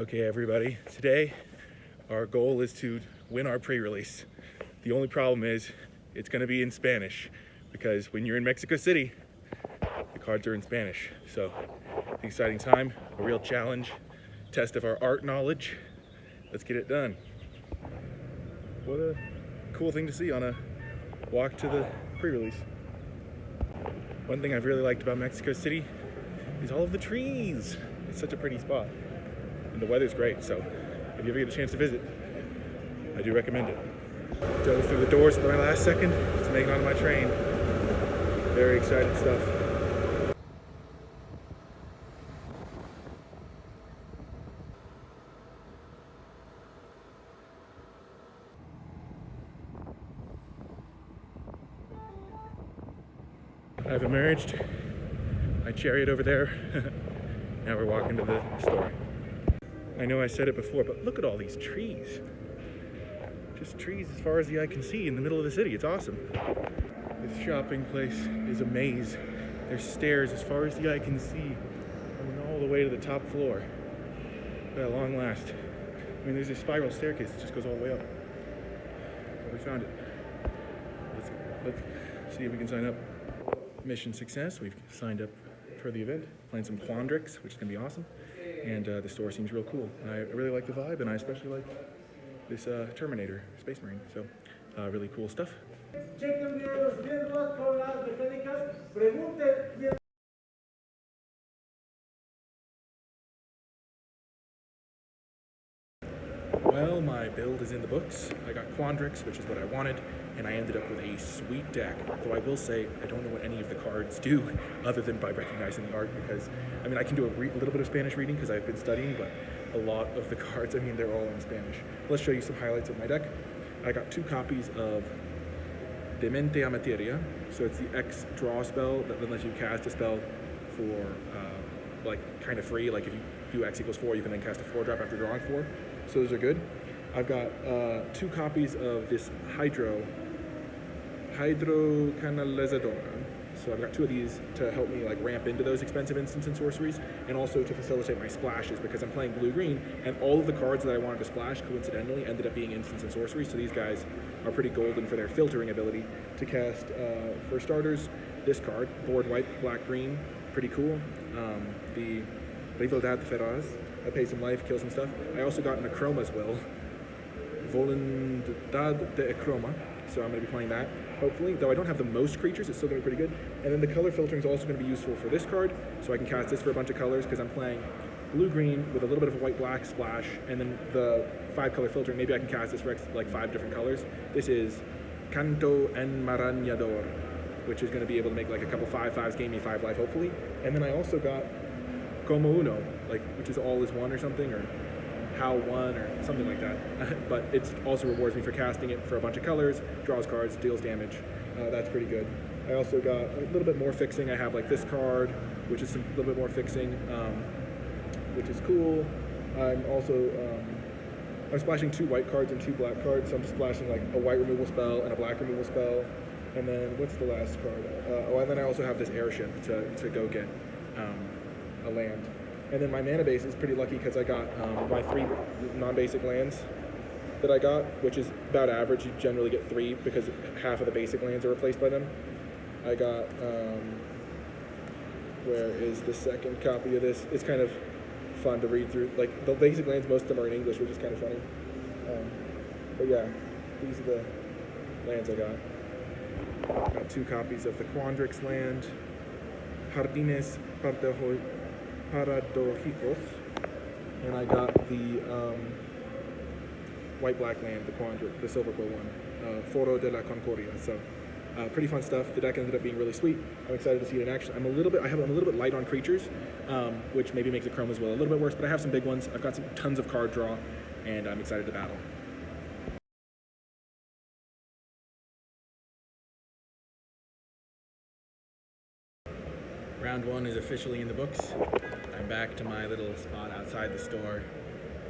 Okay, everybody, today our goal is to win our pre-release. The only problem is it's going to be in Spanish because when you're in Mexico City, the cards are in Spanish. So, an exciting time, a real challenge, test of our art knowledge. Let's get it done. What a cool thing to see on a walk to the pre-release. One thing I've really liked about Mexico City is all of the trees. It's such a pretty spot. And the weather's great, so if you ever get a chance to visit, I do recommend it. Dove through the doors at my last second to make it onto my train. Very excited stuff. I've emerged. My chariot over there. Now we're walking to the store. I know I said it before, but look at all these trees. Just trees as far as the eye can see in the middle of the city. It's awesome. This shopping place is a maze. There's stairs as far as the eye can see, going all the way to the top floor. At long last. I mean, there's a spiral staircase that just goes all the way up. But we found it. Let's see if we can sign up. Mission success. We've signed up for the event, playing some Quandrix, which is going to be awesome. And the store seems real cool. I really like the vibe, and I especially like this Terminator, Space Marine. So, really cool stuff. Well, my build is in the books. I got Quandrix, which is what I wanted, and I ended up with a sweet deck. Though I will say, I don't know what any of the cards do, other than by recognizing the art, because, I mean, I can do a little bit of Spanish reading, because I've been studying, but a lot of the cards, I mean, they're all in Spanish. Let's show you some highlights of my deck. I got 2 copies of Demente a Materia, so it's the X draw spell that lets you cast a spell for, like, kind of free. Like, if you do X equals 4, you can then cast a 4-drop after drawing 4. So those are good. I've got 2 copies of this Hydro Canalizadora. So I've got 2 of these to help me like ramp into those expensive instants and sorceries, and also to facilitate my splashes because I'm playing blue-green, and all of the cards that I wanted to splash coincidentally ended up being instants and sorceries. So these guys are pretty golden for their filtering ability to cast. For starters, this card, board white, black, green, pretty cool. The Rivalidad Feroz. I pay some life, kill some stuff. I also got an Achroma as well. Voluntad de Achroma. So I'm going to be playing that, hopefully. Though I don't have the most creatures, it's still going to be pretty good. And then the color filtering is also going to be useful for this card. So I can cast this for a bunch of colors because I'm playing blue-green with a little bit of a white-black splash. And then the 5-color filtering, maybe I can cast this for like 5 different colors. This is Canto Enmarañador, which is going to be able to make like a couple 5/5s, gain me 5 life, hopefully. And then I also got Como Uno, like, which is all is 1 or something, or how 1 or something like that. But it also rewards me for casting it for a bunch of colors, draws cards, deals damage. That's pretty good. I also got a little bit more fixing. I have like this card, which is a little bit more fixing, which is cool. I'm also I'm splashing 2 white cards and 2 black cards. So I'm just splashing like a white removal spell and a black removal spell. And then what's the last card? And then I also have this airship to go get a land. And then my mana base is pretty lucky because I got my 3 non-basic lands that I got, which is about average. You generally get 3 because half of the basic lands are replaced by them. I got, where is the second copy of this? It's kind of fun to read through. Like, the basic lands, most of them are in English, which is kind of funny. But yeah, these are the lands I got. Got 2 copies of the Quandrix land, Jardines Paradojicos, and I got the white-black land, the Silver Quill one, Foro de la Concordia. So pretty fun stuff. The deck ended up being really sweet. I'm excited to see it in action. I'm a little bit light on creatures, which maybe makes the Chrome as well a little bit worse, but I have some big ones. I've got tons of card draw, and I'm excited to battle. Round 1 is officially in the books. I'm back to my little spot outside the store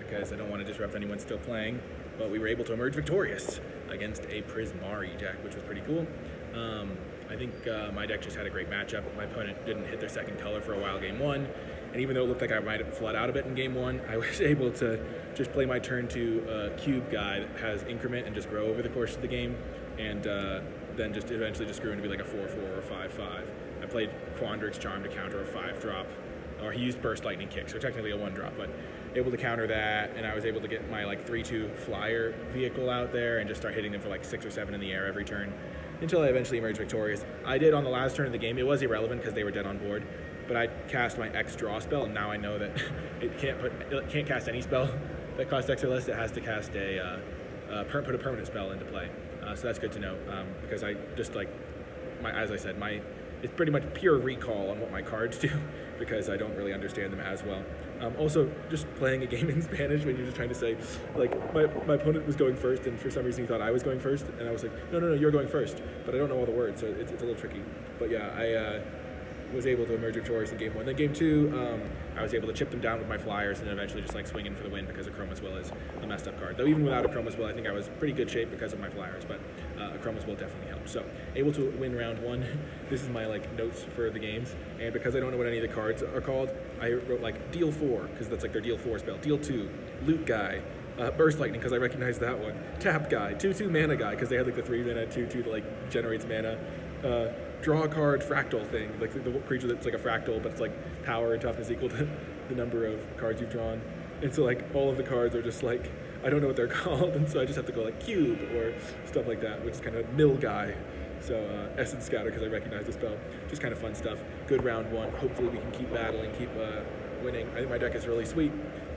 because I don't want to disrupt anyone still playing, but we were able to emerge victorious against a Prismari deck, which was pretty cool. I think my deck just had a great matchup. My opponent didn't hit their second color for a while game 1, And even though it looked like I might have flood out a bit in game 1, I was able to just play my turn to cube guy that has increment and just grow over the course of the game, and then just eventually just grew into be like a 4/4 or 5/5. I played Quandrix's Charm to counter a 5-drop, or he used Burst Lightning Kick, so technically a 1-drop, but able to counter that, and I was able to get my like 3/2 flyer vehicle out there and just start hitting them for like 6 or 7 in the air every turn until I eventually emerged victorious. I did on the last turn of the game. It was irrelevant because they were dead on board, but I cast my X draw spell, and now I know that it can't cast any spell that costs X or less. It has to cast put a permanent spell into play. So that's good to know, because I just like as I said, it's pretty much pure recall on what my cards do because I don't really understand them as well. Also, just playing a game in Spanish when you're just trying to say, like, my opponent was going first, and for some reason he thought I was going first, and I was like, no, you're going first, but I don't know all the words, so it's a little tricky. But yeah, I was able to emerge victorious in game 1. Then game 2, I was able to chip them down with my flyers and then eventually just like swing in for the win because Chroma's Will is a messed up card. Though even without a Chroma's Will, I think I was pretty good shape because of my flyers, but a Chroma's Will definitely helped. So able to win round 1. This is my like notes for the games, and because I don't know what any of the cards are called, I wrote like deal 4 because that's like their deal 4 spell. Deal 2, loot guy. Burst Lightning because I recognized that one. Tap guy, 2/2 mana guy because they had like the 3 mana 2/2 that like generates mana. Draw a card fractal thing, like the creature that's like a fractal, but it's like power and toughness equal to the number of cards you've drawn. And so like all of the cards are just like, I don't know what they're called, and so I just have to go like cube or stuff like that, which is kind of mill guy. So Essence Scatter because I recognize the spell. Just kind of fun stuff. Good round 1. Hopefully we can keep battling, keep winning. I think my deck is really sweet,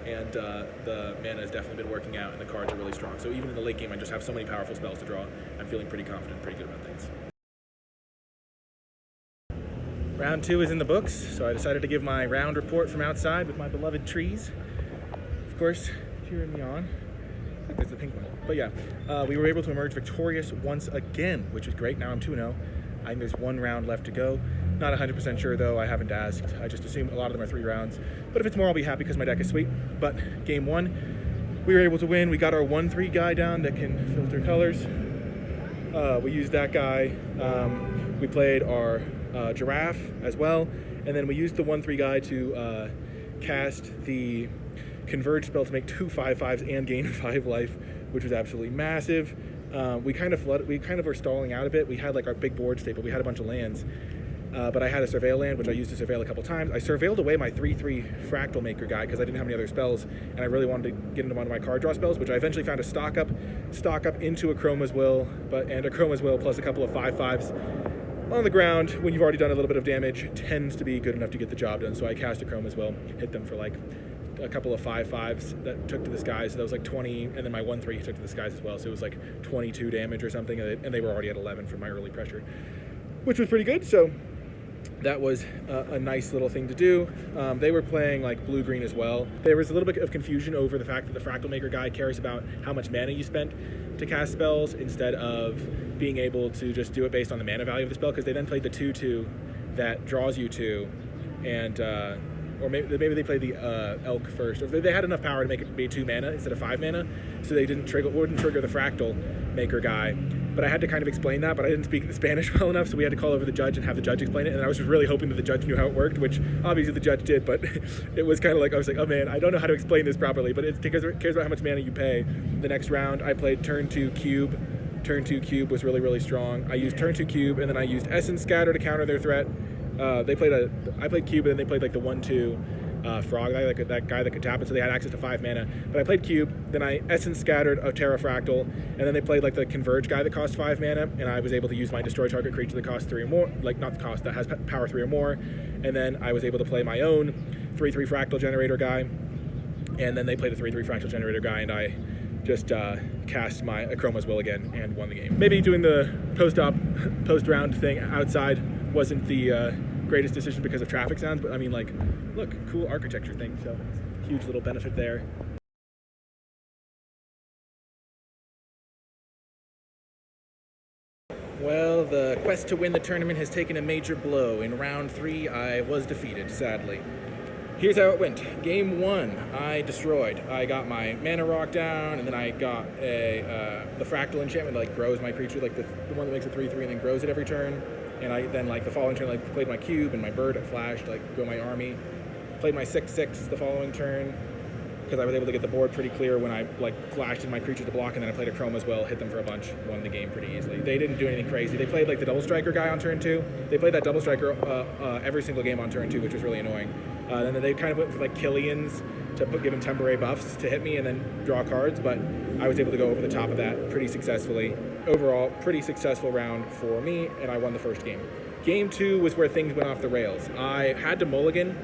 and the mana has definitely been working out, and the cards are really strong. So even in the late game, I just have so many powerful spells to draw. I'm feeling pretty confident, pretty good about things. Round 2 is in the books, so I decided to give my round report from outside with my beloved trees. Of course, cheering me on. I think there's the pink one. But yeah, we were able to emerge victorious once again, which is great. Now I'm 2-0. I think there's 1 round left to go. Not 100% sure though, I haven't asked. I just assume a lot of them are 3 rounds. But if it's more, I'll be happy because my deck is sweet. But game 1, we were able to win. We got our 1/3 guy down that can filter colors. We used that guy. We played our giraffe as well, and then we used the 1/3 guy to cast the converge spell to make 2 5/5s and gain 5 life, which was absolutely massive. We kind of were stalling out a bit. We had like our big board state, but we had a bunch of lands. But I had a Surveil land, which I used to surveil a couple times. I surveilled away my 3/3 Fractal Maker guy because I didn't have any other spells, and I really wanted to get into one of my card draw spells, which I eventually found a stock up into a Chroma's Will, and a Chroma's Will plus a couple of 5/5s. On the ground, when you've already done a little bit of damage, tends to be good enough to get the job done. So I cast a Chroma's Will, hit them for like a couple of 5/5s that took to the skies. So that was like 20, and then my 1/3 took to the skies as well. So it was like 22 damage or something, and they were already at 11 from my early pressure, which was pretty good. So that was a nice little thing to do. They were playing like blue-green as well. There was a little bit of confusion over the fact that the Fractal Maker guy cares about how much mana you spent to cast spells instead of being able to just do it based on the mana value of the spell, because they then played the 2/2 that draws you 2, and or maybe they played the elk first, or they had enough power to make it be 2 mana instead of 5 mana, so they wouldn't trigger the Fractal Maker guy. But I had to kind of explain that, but I didn't speak the Spanish well enough, so we had to call over the judge and have the judge explain it, and I was just really hoping that the judge knew how it worked, which obviously the judge did, but it was kind of like, I was like, oh man, I don't know how to explain this properly, but it cares about how much mana you pay. The next round, I played turn 2 cube. Turn 2 cube was really, really strong. I used turn 2 cube, and then I used Essence Scatter to counter their threat. I played cube, and then they played like the 1/2 frog, that guy that could tap it, so they had access to 5 mana. But I played cube, then I Essence Scattered a Terra Fractal, and then they played like the converge guy that cost 5 mana, and I was able to use my destroy target creature that costs 3 or more, like not the cost, that has power 3 or more, and then I was able to play my own 3/3 Fractal Generator guy, and then they played the 3/3 Fractal Generator guy, and I just cast my Chroma's Will again and won the game. Maybe doing the post-round thing outside wasn't the greatest decision because of traffic sounds, but I mean, like, look, cool architecture thing, so huge little benefit there. Well, the quest to win the tournament has taken a major blow. In round 3, I was defeated, sadly. Here's how it went. Game 1, I destroyed. I got my mana rock down, and then I got the fractal enchantment that like grows my creature, like the one that makes a 3/3 and then grows it every turn. And I then like the following turn like played my cube and my bird, it flashed, like grow my army. Played my 6/6 the following turn, because I was able to get the board pretty clear when I like flashed in my creature to block, and then I played a Chrome as well, hit them for a bunch, won the game pretty easily. They didn't do anything crazy. They played like the double striker guy on turn 2. They played that double striker every single game on turn 2, which was really annoying. Then they kind of went for like Killian's to give him temporary buffs to hit me and then draw cards, but I was able to go over the top of that pretty successfully. Overall, pretty successful round for me, and I won the first game. Game 2 was where things went off the rails. I had to mulligan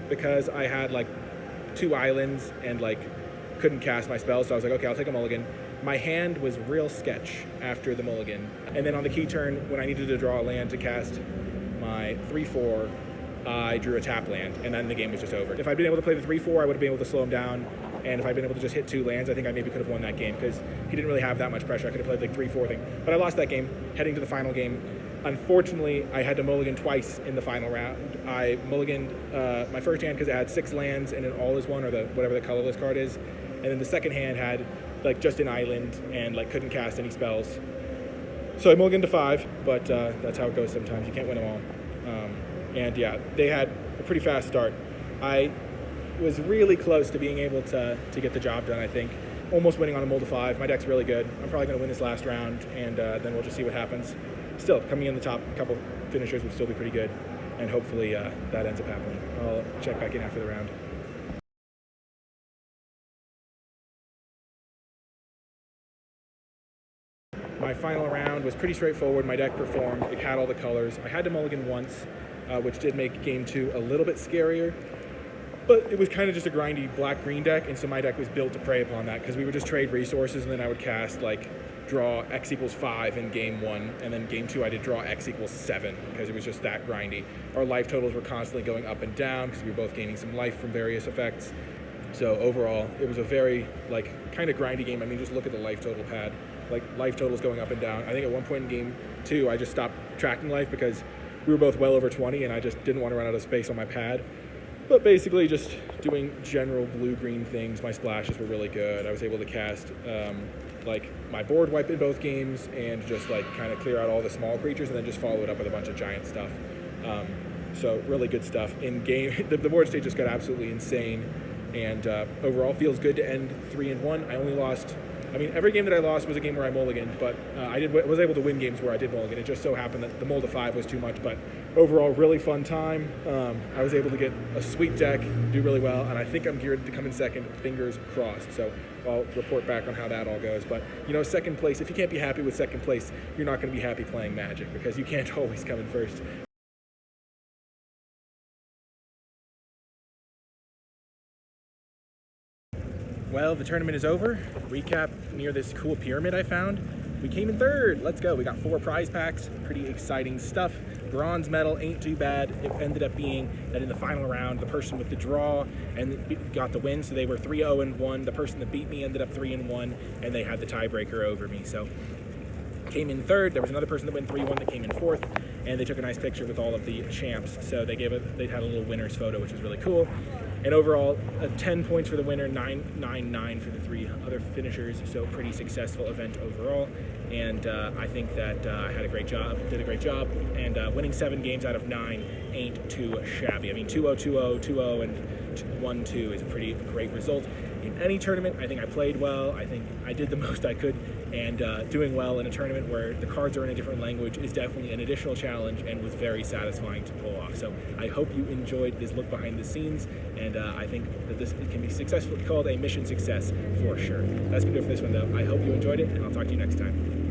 because I had like 2 islands and like couldn't cast my spells, so I was like, okay, I'll take a mulligan. My hand was real sketch after the mulligan, and then on the key turn, when I needed to draw a land to cast my 3/4, I drew a tap land, and then the game was just over. If I'd been able to play the 3/4, I would have been able to slow him down, and if I'd been able to just hit 2 lands, I think I maybe could have won that game, because he didn't really have that much pressure. I could have played like 3/4 thing, but I lost that game. Heading to the final game, unfortunately, I had to mulligan twice in the final round. I mulliganed my first hand because it had 6 lands and an all is one, or whatever the colorless card is, and then the second hand had like just an island and like couldn't cast any spells. So I mulliganed to 5, but that's how it goes sometimes. You can't win them all. And yeah, they had a pretty fast start. I was really close to being able to get the job done, I think. Almost winning on a mull to 5. My deck's really good. I'm probably going to win this last round, and then we'll just see what happens. Still, coming in the top couple finishers would still be pretty good, and hopefully that ends up happening. I'll check back in after the round. My final round was pretty straightforward. My deck performed. It had all the colors. I had to mulligan once, which did make game 2 a little bit scarier, but it was kind of just a grindy black-green deck, and so my deck was built to prey upon that, because we would just trade resources, and then I would cast like draw X = 5 in game 1, and then game 2 I did draw X = 7, because it was just that grindy. Our life totals were constantly going up and down because we were both gaining some life from various effects. So overall, it was a very like kind of grindy game. I mean, just look at the life total pad. Like life totals going up and down. I think at one point in game 2, I just stopped tracking life because we were both well over 20, and I just didn't want to run out of space on my pad. But basically just doing general blue-green things. My splashes were really good. I was able to cast like my board wipe in both games, and just like kind of clear out all the small creatures, and then just follow it up with a bunch of giant stuff. So really good stuff. In game, the board state just got absolutely insane, and overall feels good to end 3-1. I only lost, I mean, every game that I lost was a game where I mulliganed, but I was able to win games where I did mulligan. It just so happened that the mull to 5 was too much, but overall, really fun time. I was able to get a sweet deck, do really well, and I think I'm geared to come in second, fingers crossed. So I'll report back on how that all goes. But, you know, second place, if you can't be happy with second place, you're not going to be happy playing Magic, because you can't always come in first. Well, the tournament is over. Recap near this cool pyramid I found. We came in 3rd. Let's go. We got 4 prize packs. Pretty exciting stuff. Bronze medal ain't too bad. It ended up being that in the final round, the person with the draw and got the win. So they were 3-0-1. The person that beat me ended up 3-1, and they had the tiebreaker over me. So came in 3rd. There was another person that went 3-1 that came in 4th, and they took a nice picture with all of the champs. So they had a little winner's photo, which was really cool. And overall, 10 points for the winner, 9 for the 3 other finishers. So pretty successful event overall. And I think that I did a great job. And winning 7 games out of 9 ain't too shabby. I mean, 2-0, 2-0, 2-0, and 1-2 is a pretty great result. In any tournament, I think I played well. I think I did the most I could, and doing well in a tournament where the cards are in a different language is definitely an additional challenge, and was very satisfying to pull off. So I hope you enjoyed this look behind the scenes, and I think that this can be successfully called a mission success for sure. That's going to do it for this one, though. I hope you enjoyed it, and I'll talk to you next time.